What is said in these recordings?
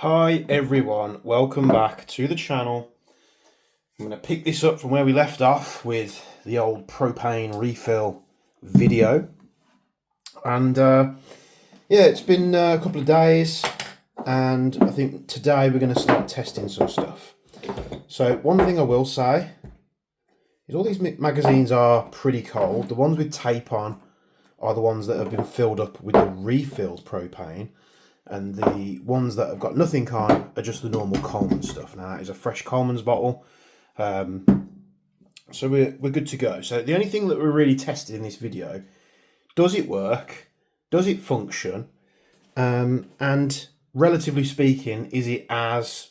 Hi everyone, welcome back to the channel. I'm going to pick this up from where we left off with the old propane refill video. And yeah, it's been a couple of days and I think today we're going to start testing some stuff. So one thing I will say is all these magazines are pretty cold. The ones with tape on are the ones that have been filled up with the refilled propane. And the ones that have got nothing on are just the normal Coleman stuff. Now, that is a fresh Coleman's bottle. So we're good to go. So the only thing that we're really testing in this video, does it work? Does it function? And relatively speaking, is it as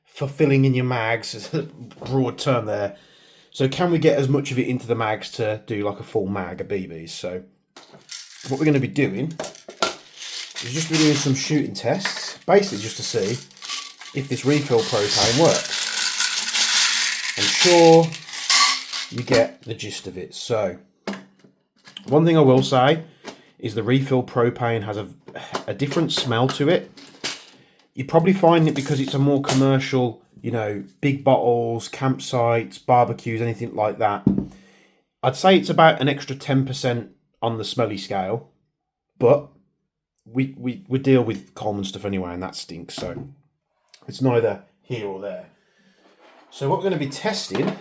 fulfilling in your mags, as a broad term there? So can we get as much of it into the mags to do like a full mag of BBs? So what we're going to be doing is just doing some shooting tests, basically just to see if this refill propane works. I'm sure you get the gist of it. So, one thing I will say is the refill propane has a different smell to it. You probably find it because it's a more commercial, you know, big bottles, campsites, barbecues, anything like that. I'd say it's about an extra 10% on the smelly scale, but we deal with Coleman stuff anyway, and that stinks, so it's neither here or there. So what we're going to be testing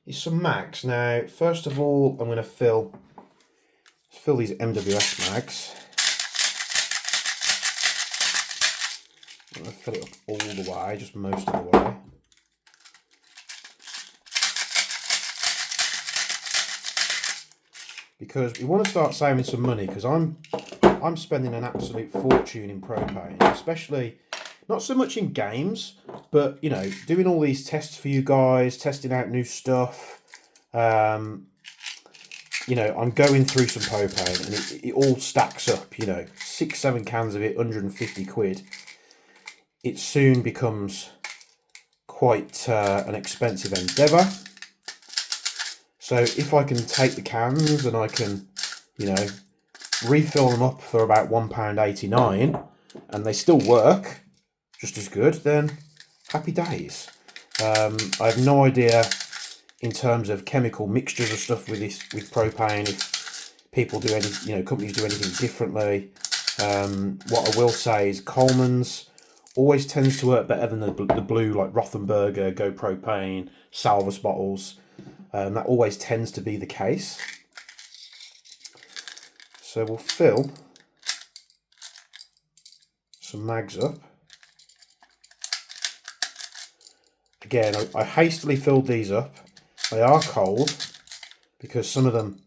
is some mags. Now, first of all, I'm going to fill these MWS mags. I'm going to fill it up all the way, just most of the way. Because we want to start saving some money, because I'm spending an absolute fortune in propane, especially not so much in games, but you know, doing all these tests for you guys, testing out new stuff. You know, I'm going through some propane and it all stacks up, you know, 6-7 cans of it, 150 quid. It soon becomes quite an expensive endeavour. So if I can take the cans and I can, you know, refill them up for about £1.89 and they still work just as good, then happy days. I have no idea in terms of chemical mixtures of stuff with propane, if people do any, you know, companies do anything differently. What I will say is Coleman's always tends to work better than the blue, like Rothenberger, Go Propane, Salvus bottles. That always tends to be the case. So we'll fill some mags up. Again, I hastily filled these up. They are cold because some of them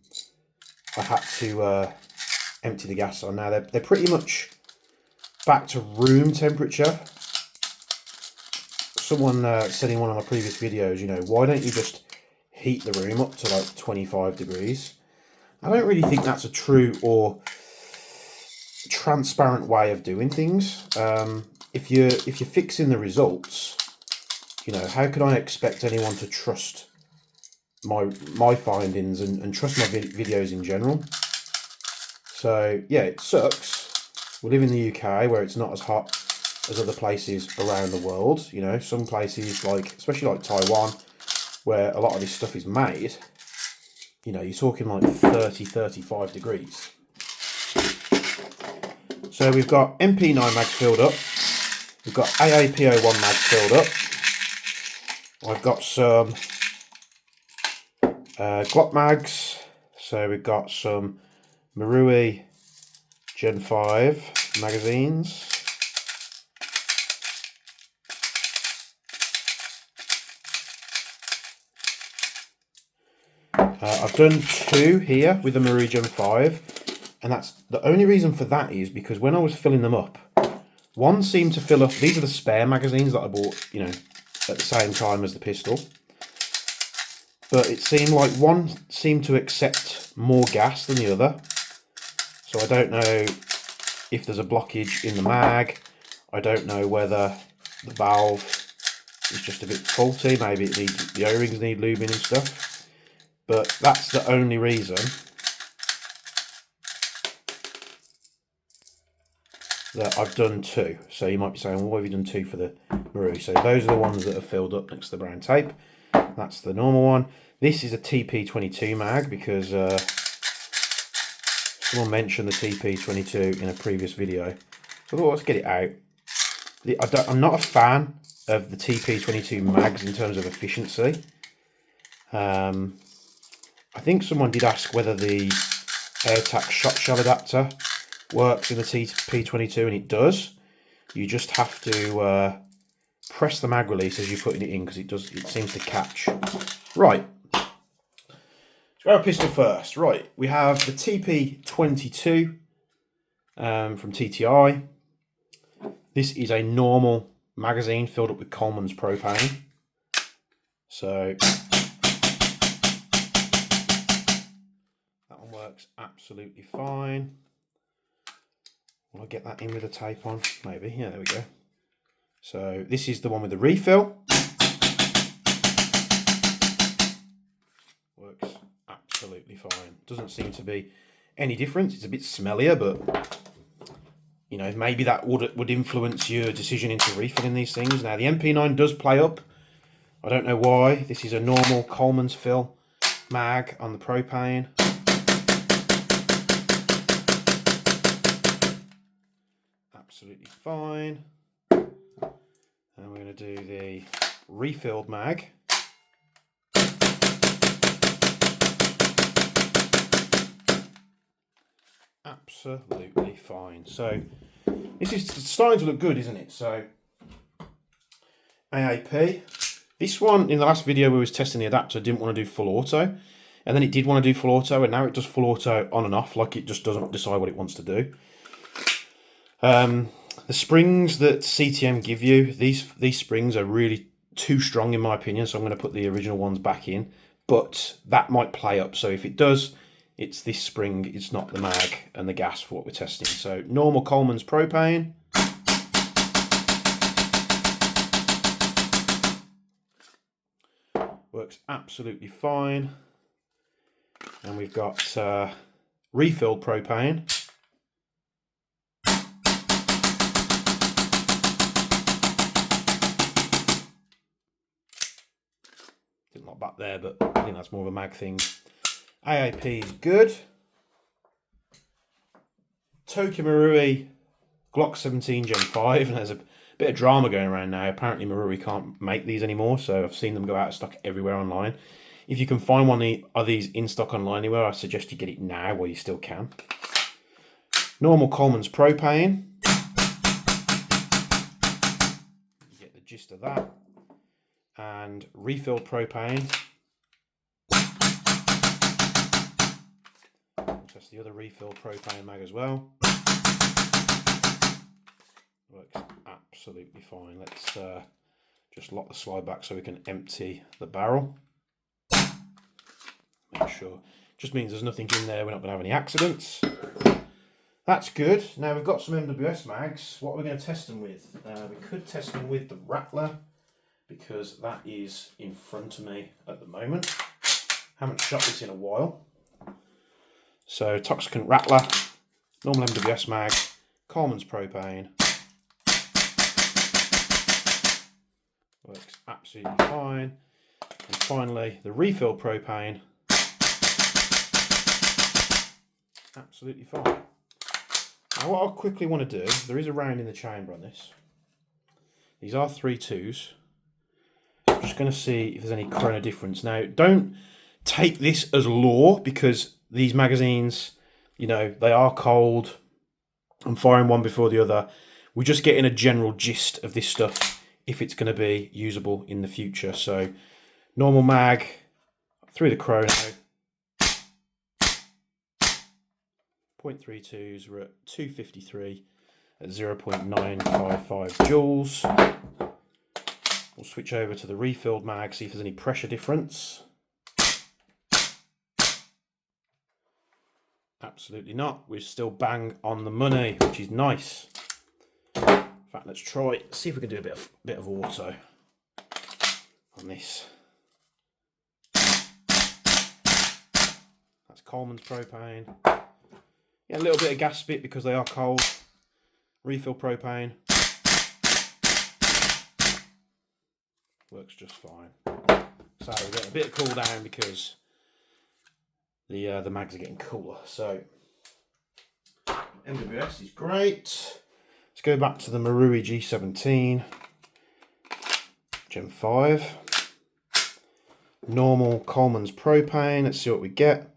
I had to empty the gas on. Now they're pretty much back to room temperature. Someone said in one of my previous videos, you know, why don't you just heat the room up to like 25 degrees? I don't really think that's a true or transparent way of doing things. If you're fixing the results, you know, how can I expect anyone to trust my findings and trust my videos in general? So yeah, it sucks. We live in the UK where it's not as hot as other places around the world. You know, some places like, especially like Taiwan, where a lot of this stuff is made, you know, you're talking like 30-35 degrees. So we've got MP9 mags filled up. We've got AAPO1 mags filled up. I've got some Glock mags. So we've got some Marui Gen 5 magazines. I've done 2 here with the Marui Gen 5, and that's the only reason for that is because when I was filling them up, one seemed to fill up. These are the spare magazines that I bought, you know, at the same time as the pistol. But it seemed like one seemed to accept more gas than the other. So I don't know if there's a blockage in the mag. I don't know whether the valve is just a bit faulty. Maybe it needs, the O-rings need lubing and stuff. But that's the only reason that I've done 2. So you might be saying, well, why have you done 2 for the Marui? So those are the ones that are filled up next to the brown tape. That's the normal one. This is a TP22 mag because someone mentioned the TP22 in a previous video. So I thought, let's get it out. I'm not a fan of the TP22 mags in terms of efficiency. I think someone did ask whether the AirTac shot shell adapter works in the TP22, and it does. You just have to press the mag release as you're putting it in, because it seems to catch. Right. Let's grab a pistol first. Right, we have the TP22 from TTI. This is a normal magazine filled up with Coleman's propane. So that one works absolutely fine. Will I get that in with the tape on? Maybe. Yeah, there we go. So this is the one with the refill. Works absolutely fine. Doesn't seem to be any difference. It's a bit smellier, but you know, maybe that would influence your decision into refilling these things. Now the MP9 does play up. I don't know why. This is a normal Coleman's fill mag on the propane. Absolutely fine. And we're going to do the refilled mag. Absolutely fine. So this is starting to look good, isn't it? So AAP. This one in the last video we was testing the adapter didn't want to do full auto, and then it did want to do full auto, and now it does full auto on and off, like it just doesn't decide what it wants to do. The springs that CTM give you, these springs are really too strong in my opinion, so I'm going to put the original ones back in, but that might play up. So if it does, it's this spring, it's not the mag and the gas for what we're testing. So normal Coleman's propane. Works absolutely fine. And we've got refilled propane. Didn't like that there, but I think that's more of a mag thing. AAP is good. Tokyo Marui Glock 17 Gen 5, and there's a bit of drama going around now. Apparently Marui can't make these anymore, so I've seen them go out of stock everywhere online. If you can find one of these in stock online anywhere, I suggest you get it now while you still can. Normal Coleman's propane. You get the gist of that. And refilled propane. We'll test the other refilled propane mag as well. Works absolutely fine. Let's just lock the slide back so we can empty the barrel. Make sure. Just means there's nothing in there, we're not going to have any accidents. That's good. Now we've got some MWS mags. What are we going to test them with? We could test them with the Rattler, because that is in front of me at the moment. Haven't shot this in a while. So Toxicant Rattler, normal MWS mag, Coleman's propane. Works absolutely fine. And finally, the refill propane. Absolutely fine. Now what I quickly want to do, there is a round in the chamber on this. These are 3.2s. I'm just going to see if there's any chrono difference. Now, don't take this as law, because these magazines, you know, they are cold. I'm firing one before the other. We're just getting a general gist of this stuff, if it's going to be usable in the future. So normal mag through the chrono. 0.32s, we're at 253 at 0.955 joules. We'll switch over to the refilled mag, see if there's any pressure difference. Absolutely not. We're still bang on the money, which is nice. In fact, let's try, see if we can do a bit of auto on this. That's Coleman's propane. Yeah, a little bit of gas spit because they are cold. refill propane. Works just fine. So we get a bit of cool down because the mags are getting cooler. So MWS is great. Let's go back to the Marui G17 Gen 5. Normal Coleman's propane. Let's see what we get.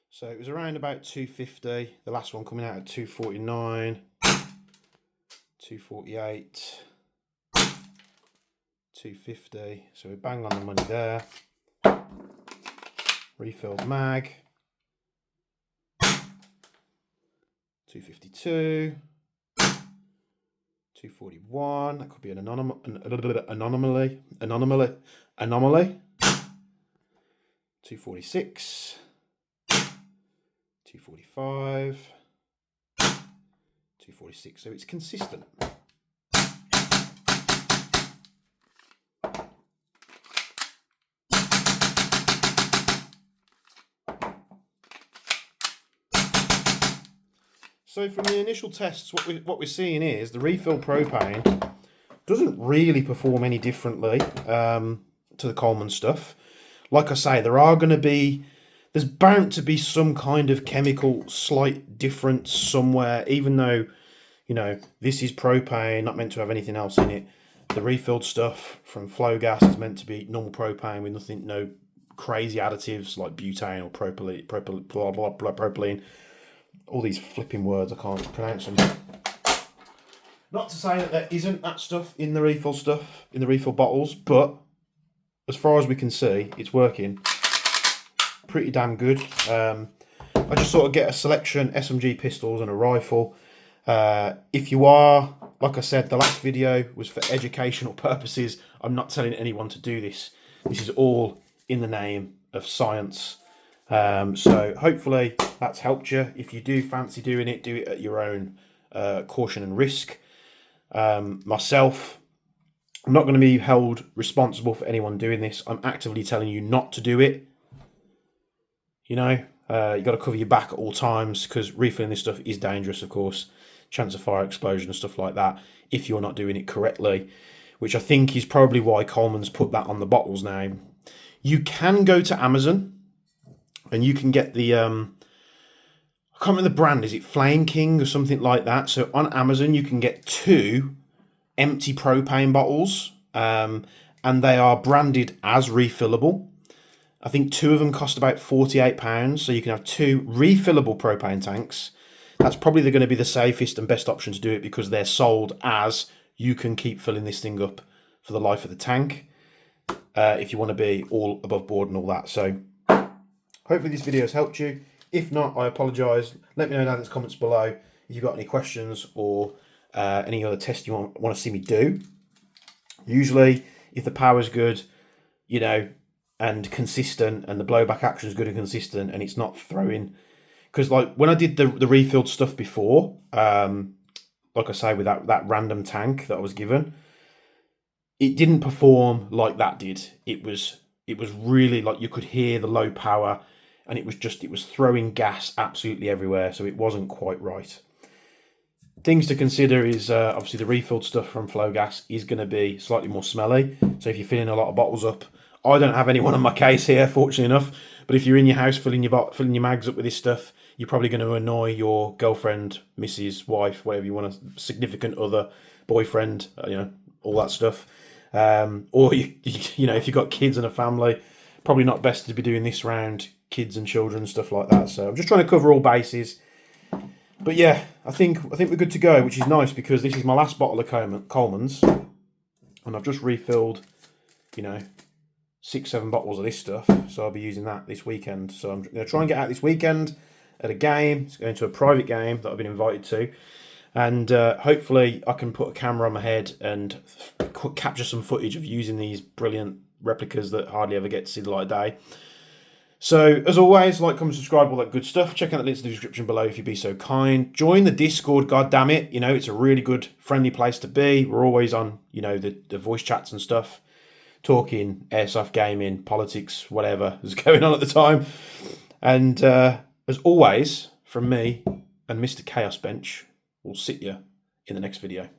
So it was around about 250. The last one coming out at 249, 248, 250. So we bang on the money there. Refilled mag. 252. 241. That could be an anomaly. 246. 245, 246, so it's consistent. So from the initial tests, what we're seeing is the refill propane doesn't really perform any differently to the Coleman stuff. Like I say, there's bound to be some kind of chemical slight difference somewhere, even though, you know, this is propane, not meant to have anything else in it. The refilled stuff from Flow Gas is meant to be normal propane with nothing, no crazy additives like butane or propylene. All these flipping words, I can't pronounce them. Not to say that there isn't that stuff in the refill bottles, but as far as we can see, it's working pretty damn good. I just sort of get a selection, SMG pistols and a rifle. If you are, like I said, the last video was for educational purposes. I'm not telling anyone to do this. This is all in the name of science. So hopefully that's helped you. If you do fancy doing it, do it at your own caution and risk. Myself, I'm not going to be held responsible for anyone doing this. I'm actively telling you not to do it. You know, you got to cover your back at all times because refilling this stuff is dangerous, of course. Chance of fire explosion and stuff like that if you're not doing it correctly, which I think is probably why Coleman's put that on the bottles now. You can go to Amazon and you can get the, I can't remember the brand, is it Flame King or something like that? So on Amazon, you can get 2 empty propane bottles and they are branded as refillable. I think 2 of them cost about £48, so you can have 2 refillable propane tanks. That's probably going to be the safest and best option to do it because they're sold as you can keep filling this thing up for the life of the tank if you want to be all above board and all that. So hopefully this video has helped you. If not, I apologise. Let me know down in the comments below if you've got any questions or any other tests you want to see me do. Usually, if the power's good, you know, and consistent, and the blowback action is good and consistent, and it's not throwing, because like when I did the refilled stuff before, like I say, with that random tank that I was given, it didn't perform like that did. It was really like you could hear the low power, and it was throwing gas absolutely everywhere, so it wasn't quite right. Things to consider is obviously the refilled stuff from Flow Gas is going to be slightly more smelly, so if you're filling a lot of bottles up, I don't have anyone on my case here, fortunately enough, but if you're in your house filling your mags up with this stuff, you're probably going to annoy your girlfriend, missus, wife, whatever you want, a significant other, boyfriend, you know, all that stuff. Or you know, if you've got kids and a family, probably not best to be doing this around kids and children, stuff like that. So I'm just trying to cover all bases. But yeah, I think we're good to go, which is nice because this is my last bottle of Coleman's, and I've just refilled, you know, 6-7 bottles of this stuff, so I'll be using that this weekend. So I'm going to try and get out this weekend at a game. It's going to a private game that I've been invited to, and hopefully I can put a camera on my head and capture some footage of using these brilliant replicas that hardly ever get to see the light of day. So as always, like, comment, subscribe, all that good stuff. Check out the links in the description below if you'd be so kind. Join the Discord, goddammit. You know, it's a really good, friendly place to be. We're always on, you know, the voice chats and stuff, talking airsoft gaming, politics, whatever is going on at the time. And as always, from me and Mr. Chaos Bench, we'll see you in the next video.